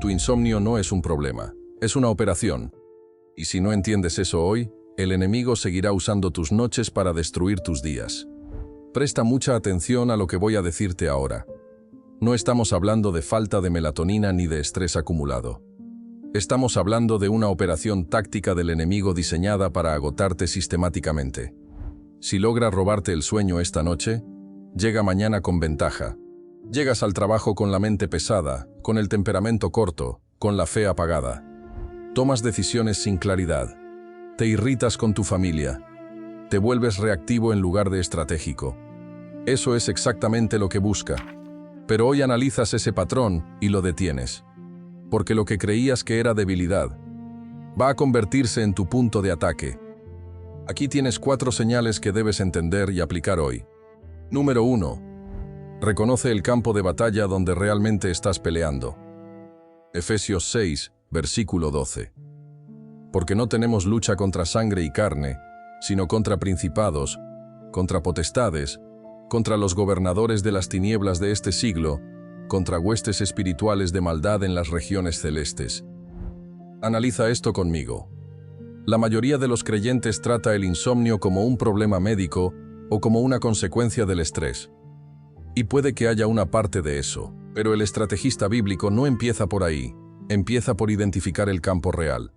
Tu insomnio no es un problema, es una operación. Y si no entiendes eso hoy, el enemigo seguirá usando tus noches para destruir tus días. Presta mucha atención a lo que voy a decirte ahora. No estamos hablando de falta de melatonina ni de estrés acumulado. Estamos hablando de una operación táctica del enemigo diseñada para agotarte sistemáticamente. Si logra robarte el sueño esta noche, llega mañana con ventaja. Llegas al trabajo con la mente pesada, con el temperamento corto, con la fe apagada. Tomas decisiones sin claridad. Te irritas con tu familia. Te vuelves reactivo en lugar de estratégico. Eso es exactamente lo que busca. Pero hoy analizas ese patrón y lo detienes. Porque lo que creías que era debilidad va a convertirse en tu punto de ataque. Aquí tienes 4 señales que debes entender y aplicar hoy. Número 1. Reconoce el campo de batalla donde realmente estás peleando. Efesios 6, versículo 12. Porque no tenemos lucha contra sangre y carne, sino contra principados, contra potestades, contra los gobernadores de las tinieblas de este siglo, contra huestes espirituales de maldad en las regiones celestes. Analiza esto conmigo. La mayoría de los creyentes trata el insomnio como un problema médico o como una consecuencia del estrés. Y puede que haya una parte de eso, pero el estrategista bíblico no empieza por ahí, empieza por identificar el campo real.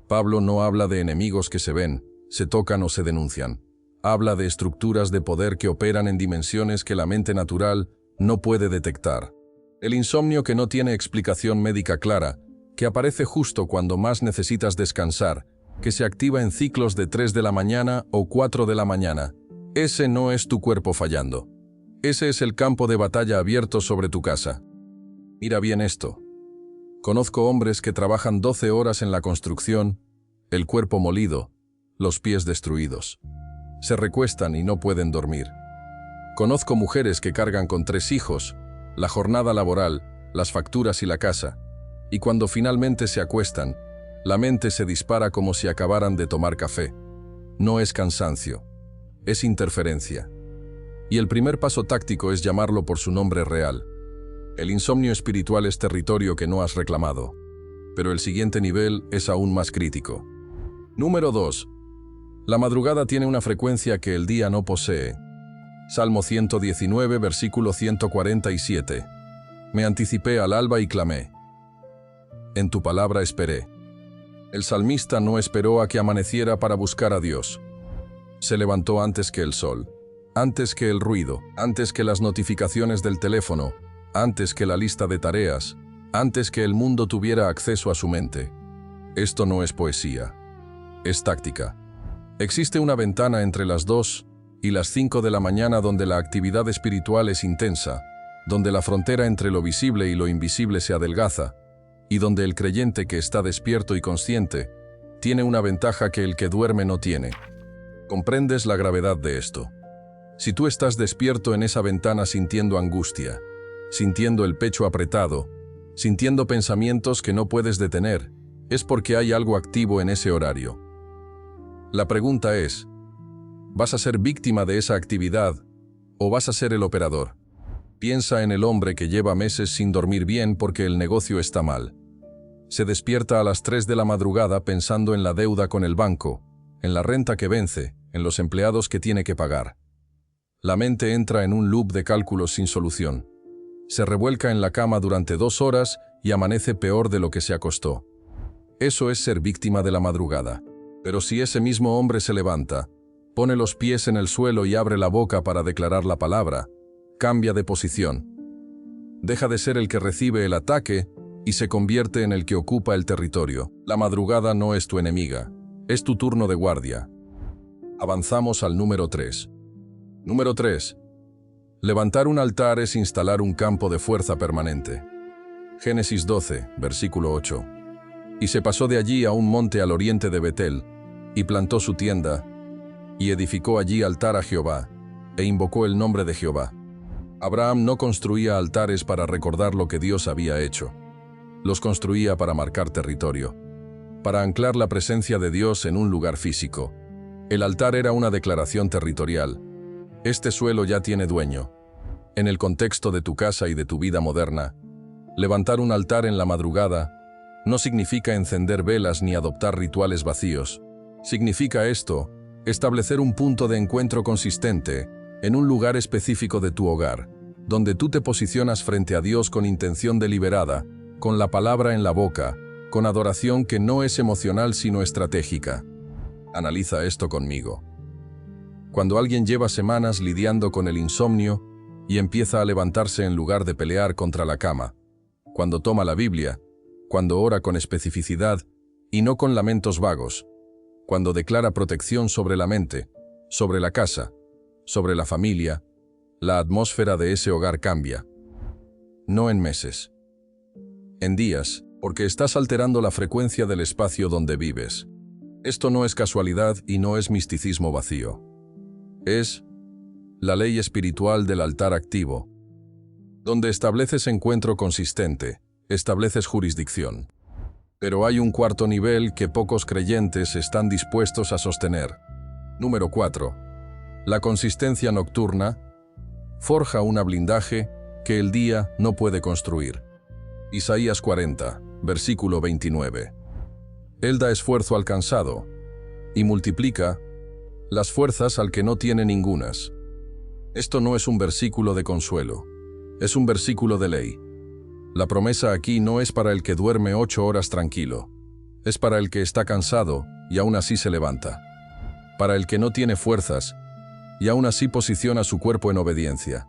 Pablo no habla de enemigos que se ven, se tocan o se denuncian. Habla de estructuras de poder que operan en dimensiones que la mente natural no puede detectar. El insomnio que no tiene explicación médica clara, que aparece justo cuando más necesitas descansar, que se activa en ciclos de 3 de la mañana o 4 de la mañana. Ese no es tu cuerpo fallando. Ese es el campo de batalla abierto sobre tu casa. Mira bien esto. Conozco hombres que trabajan 12 horas en la construcción, el cuerpo molido, los pies destruidos. Se recuestan y no pueden dormir. Conozco mujeres que cargan con 3 hijos, la jornada laboral, las facturas y la casa, y cuando finalmente se acuestan, la mente se dispara como si acabaran de tomar café. No es cansancio, es interferencia. Y el primer paso táctico es llamarlo por su nombre real. El insomnio espiritual es territorio que no has reclamado, pero el siguiente nivel es aún más crítico. Número 2. La madrugada tiene una frecuencia que el día no posee. Salmo 119, versículo 147. Me anticipé al alba y clamé. En tu palabra esperé. El salmista no esperó a que amaneciera para buscar a Dios. Se levantó antes que el sol. Antes que el ruido, antes que las notificaciones del teléfono, antes que la lista de tareas, antes que el mundo tuviera acceso a su mente. Esto no es poesía, es táctica. Existe una ventana entre las 2 y las 5 de la mañana donde la actividad espiritual es intensa, donde la frontera entre lo visible y lo invisible se adelgaza, y donde el creyente que está despierto y consciente tiene una ventaja que el que duerme no tiene. ¿Comprendes la gravedad de esto? Si tú estás despierto en esa ventana sintiendo angustia, sintiendo el pecho apretado, sintiendo pensamientos que no puedes detener, es porque hay algo activo en ese horario. La pregunta es, ¿vas a ser víctima de esa actividad o vas a ser el operador? Piensa en el hombre que lleva meses sin dormir bien porque el negocio está mal. Se despierta a las 3 de la madrugada pensando en la deuda con el banco, en la renta que vence, en los empleados que tiene que pagar. La mente entra en un loop de cálculos sin solución. Se revuelca en la cama durante 2 horas y amanece peor de lo que se acostó. Eso es ser víctima de la madrugada. Pero si ese mismo hombre se levanta, pone los pies en el suelo y abre la boca para declarar la palabra, cambia de posición. Deja de ser el que recibe el ataque y se convierte en el que ocupa el territorio. La madrugada no es tu enemiga, es tu turno de guardia. Avanzamos al número 3. Número 3. Levantar un altar es instalar un campo de fuerza permanente. Génesis 12, versículo 8. Y se pasó de allí a un monte al oriente de Betel, y plantó su tienda, y edificó allí altar a Jehová, e invocó el nombre de Jehová. Abraham no construía altares para recordar lo que Dios había hecho. Los construía para marcar territorio, para anclar la presencia de Dios en un lugar físico. El altar era una declaración territorial. Este suelo ya tiene dueño. En el contexto de tu casa y de tu vida moderna, Levantar un altar en la madrugada no significa encender velas ni adoptar rituales vacíos. Significa esto, establecer un punto de encuentro consistente en un lugar específico de tu hogar, donde tú te posicionas frente a Dios con intención deliberada, con la palabra en la boca, con adoración que no es emocional sino estratégica. Analiza esto conmigo. Cuando alguien lleva semanas lidiando con el insomnio y empieza a levantarse en lugar de pelear contra la cama, cuando toma la Biblia, cuando ora con especificidad y no con lamentos vagos, cuando declara protección sobre la mente, sobre la casa, sobre la familia, la atmósfera de ese hogar cambia. No en meses. En días, porque estás alterando la frecuencia del espacio donde vives. Esto no es casualidad y no es misticismo vacío. Es la ley espiritual del altar activo, donde estableces encuentro consistente, estableces jurisdicción. Pero hay un cuarto nivel que pocos creyentes están dispuestos a sostener. Número 4. La consistencia nocturna forja un blindaje que el día no puede construir. Isaías 40, versículo 29. Él da esfuerzo al cansado y multiplica las fuerzas al que no tiene ningunas. Esto no es un versículo de consuelo, es un versículo de ley. La promesa aquí no es para el que duerme 8 horas tranquilo, es para el que está cansado y aún así se levanta, para el que no tiene fuerzas y aún así posiciona su cuerpo en obediencia.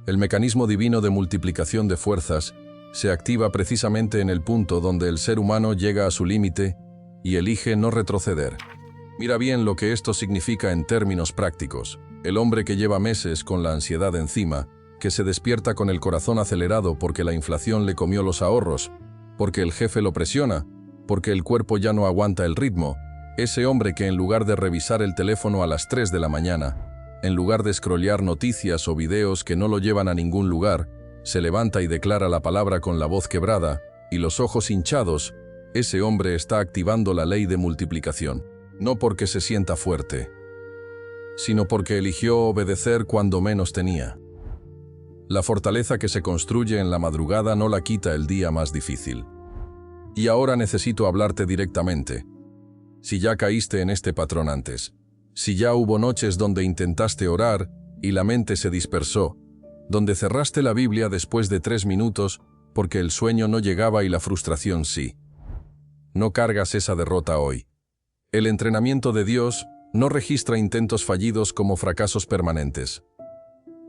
El mecanismo divino de multiplicación de fuerzas se activa precisamente en el punto donde el ser humano llega a su límite y elige no retroceder. Mira bien lo que esto significa en términos prácticos. El hombre que lleva meses con la ansiedad encima, que se despierta con el corazón acelerado porque la inflación le comió los ahorros, porque el jefe lo presiona, porque el cuerpo ya no aguanta el ritmo, ese hombre que en lugar de revisar el teléfono a las 3 de la mañana, en lugar de scrollear noticias o videos que no lo llevan a ningún lugar, se levanta y declara la palabra con la voz quebrada y los ojos hinchados, ese hombre está activando la ley de multiplicación, no porque se sienta fuerte, sino porque eligió obedecer cuando menos tenía. La fortaleza que se construye en la madrugada no la quita el día más difícil. Y ahora necesito hablarte directamente. Si ya caíste en este patrón antes, si ya hubo noches donde intentaste orar y la mente se dispersó, donde cerraste la Biblia después de 3 minutos porque el sueño no llegaba y la frustración sí. No cargas esa derrota hoy. El entrenamiento de Dios no registra intentos fallidos como fracasos permanentes.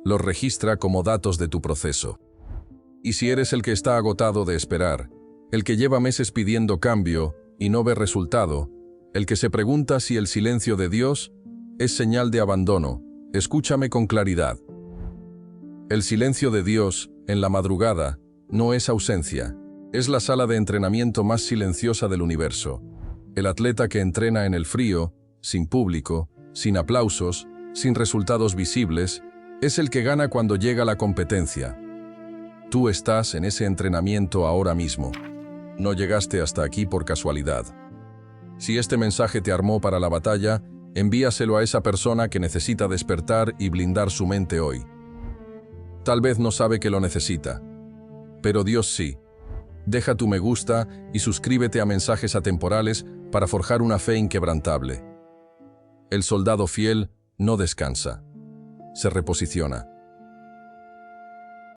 Los registra como datos de tu proceso. Y si eres el que está agotado de esperar, el que lleva meses pidiendo cambio y no ve resultado, el que se pregunta si el silencio de Dios es señal de abandono, escúchame con claridad. El silencio de Dios, en la madrugada, no es ausencia, es la sala de entrenamiento más silenciosa del universo. El atleta que entrena en el frío, sin público, sin aplausos, sin resultados visibles, es el que gana cuando llega la competencia. Tú estás en ese entrenamiento ahora mismo. No llegaste hasta aquí por casualidad. Si este mensaje te armó para la batalla, envíaselo a esa persona que necesita despertar y blindar su mente hoy. Tal vez no sabe que lo necesita, pero Dios sí. Deja tu me gusta y suscríbete a Mensajes Atemporales para forjar una fe inquebrantable. El soldado fiel no descansa, se reposiciona.